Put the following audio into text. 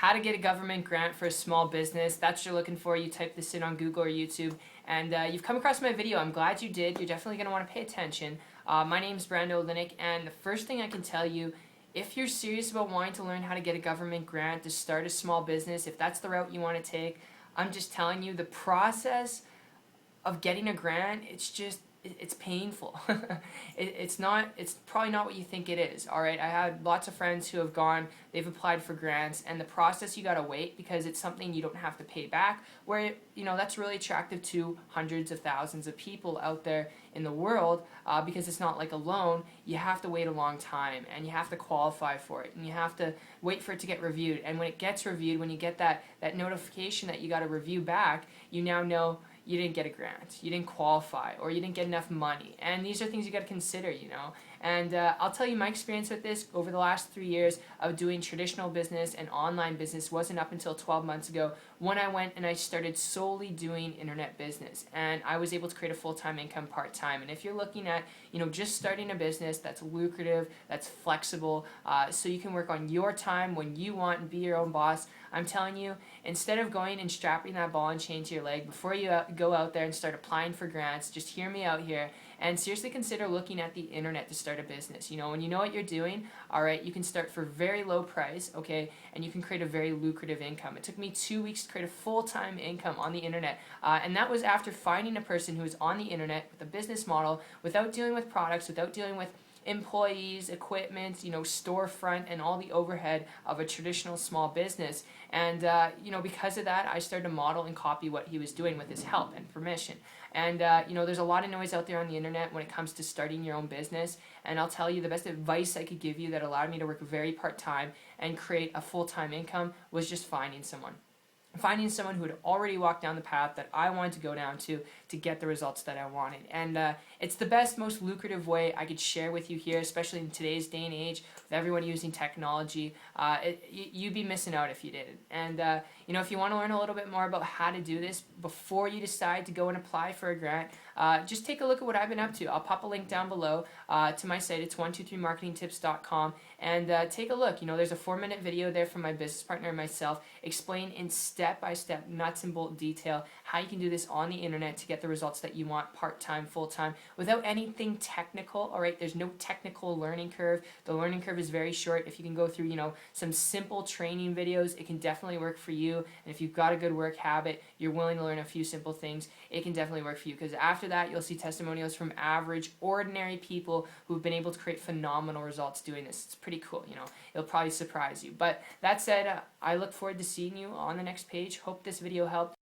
how to get a government grant for a small business. That's what you're looking for. You type this in on Google or YouTube, and you've come across my video. I'm glad you did. You're definitely going to want to pay attention. My name's Brando Linick, and the first thing I can tell you, if you're serious about wanting to learn how to get a government grant to start a small business, if that's the route you want to take, I'm just telling you the process of getting a grant, it's painful. It's probably not what you think it is. All right, I had lots of friends who have gone, they've applied for grants, and the process, you gotta wait because it's something you don't have to pay back, where that's really attractive to hundreds of thousands of people out there in the world, because it's not like a loan. You have to wait a long time, and you have to qualify for it, and you have to wait for it to get reviewed. And when it gets reviewed, when you get that notification that you got to review back, you now know you didn't get a grant, you didn't qualify, or you didn't get enough money. And these are things you got to consider, And I'll tell you, my experience with this over the last 3 years of doing traditional business and online business wasn't up until 12 months ago when I went and I started solely doing internet business. And I was able to create a full-time income part-time. And if you're looking at, just starting a business that's lucrative, that's flexible, so you can work on your time when you want and be your own boss, I'm telling you, instead of going and strapping that ball and chain to your leg, before you go out there and start applying for grants, just hear me out here and seriously consider looking at the internet to start a business. When you know what you're doing, all right, you can start for very low price, okay, and you can create a very lucrative income. It took me 2 weeks to create a full-time income on the internet, and that was after finding a person who was on the internet with a business model without dealing with products, without dealing with employees, equipment, storefront, and all the overhead of a traditional small business. And because of that, I started to model and copy what he was doing with his help and permission. And there's a lot of noise out there on the internet when it comes to starting your own business. And I'll tell you, the best advice I could give you that allowed me to work very part-time and create a full-time income was just finding someone who had already walked down the path that I wanted to go down to get the results that I wanted. And it's the best, most lucrative way I could share with you here, especially in today's day and age with everyone using technology. You'd be missing out if you didn't. And if you want to learn a little bit more about how to do this before you decide to go and apply for a grant, just take a look at what I've been up to. I'll pop a link down below to my site. It's 123marketingtips.com, and take a look. There's a 4-minute video there from my business partner and myself explain in step-by-step, nuts and bolt detail how you can do this on the internet to get the results that you want, part-time, full-time, without anything technical. All right, there's no technical learning curve. The learning curve is very short. If you can go through some simple training videos, it can definitely work for you. And if you've got a good work habit, you're willing to learn a few simple things, it can definitely work for you, because after that you'll see testimonials from average, ordinary people who've been able to create phenomenal results doing this. It's pretty cool. It'll probably surprise you. But that said, I look forward to seeing you on the next page. Hope this video helped.